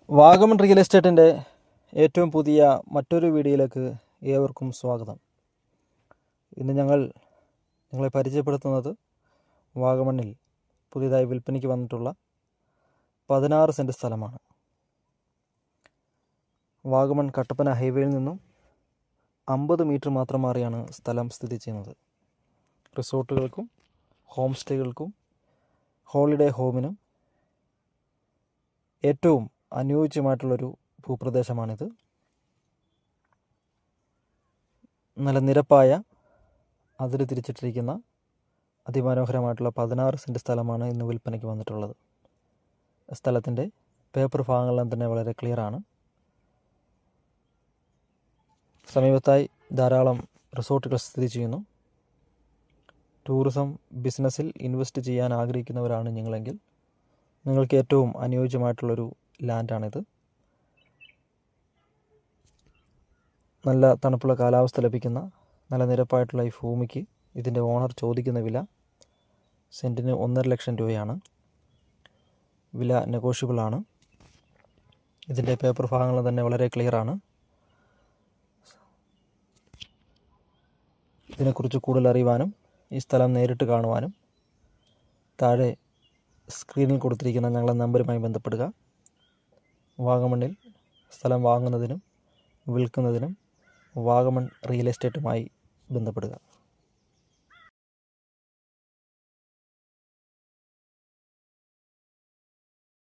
Vagamon real എസ്റ്റേറ്റിൻ്റെ ഏറ്റവും പുതിയ മറ്റൊരു വീഡിയോയിലേക്ക് ഏവർക്കും സ്വാഗതം. ഇന്ന് നിങ്ങളെ പരിചയപ്പെടുത്തുന്നത് വാഗമണ്ണിൽ പുതിയതായി വിൽപ്പനയ്ക്ക് വന്നിട്ടുള്ള 16 സെൻറ്റ് സ്ഥലമാണ്. വാഗമൺ കട്ടപ്പന ഹൈവേയിൽ നിന്നും 50 മീറ്റർ മാത്രം മാറിയാണ് സ്ഥലം സ്ഥിതി ചെയ്യുന്നത്. റിസോർട്ടുകൾക്കും ഹോം സ്റ്റേകൾക്കും ഹോളിഡേ ഹോമിനും ഏറ്റവും അനുയോജ്യമായിട്ടുള്ളൊരു ഭൂപ്രദേശമാണിത്. നല്ല നിരപ്പായ അതിര് തിരിച്ചിട്ടിരിക്കുന്ന അതിമനോഹരമായിട്ടുള്ള 16 സെൻറ്റ് സ്ഥലമാണ് ഇന്ന് വിൽപ്പനയ്ക്ക് വന്നിട്ടുള്ളത്. സ്ഥലത്തിൻ്റെ പേപ്പർ ഭാഗങ്ങളെല്ലാം തന്നെ വളരെ ക്ലിയറാണ്. സമീപത്തായി ധാരാളം റിസോർട്ടുകൾ സ്ഥിതി ചെയ്യുന്നു. ടൂറിസം ബിസിനസ്സിൽ ഇൻവെസ്റ്റ് ചെയ്യാൻ ആഗ്രഹിക്കുന്നവരാണ് നിങ്ങളെങ്കിൽ നിങ്ങൾക്ക് ഏറ്റവും അനുയോജ്യമായിട്ടുള്ളൊരു ലാൻഡാണിത്. നല്ല തണുപ്പുള്ള കാലാവസ്ഥ ലഭിക്കുന്ന നല്ല നിരപ്പായിട്ടുള്ള ഈ ഭൂമിക്ക് ഇതിൻ്റെ ഓണർ ചോദിക്കുന്ന വില സെൻറ്റിന് 1.5 ലക്ഷം രൂപയാണ്. വില നെഗോഷ്യബിളാണ്. ഇതിൻ്റെ പേപ്പർ ഭാഗങ്ങൾ തന്നെ വളരെ ക്ലിയറാണ്. ഇതിനെക്കുറിച്ച് കൂടുതൽ അറിയുവാനും ഈ സ്ഥലം നേരിട്ട് കാണുവാനും താഴെ സ്ക്രീനിൽ കൊടുത്തിരിക്കുന്ന ഞങ്ങളുടെ നമ്പറുമായി ബന്ധപ്പെടുക. വാഗമണ്ണിൽ സ്ഥലം വാങ്ങുന്നതിനും വിൽക്കുന്നതിനും വാഗമൺ റിയൽ എസ്റ്റേറ്റുമായി ബന്ധപ്പെടുക.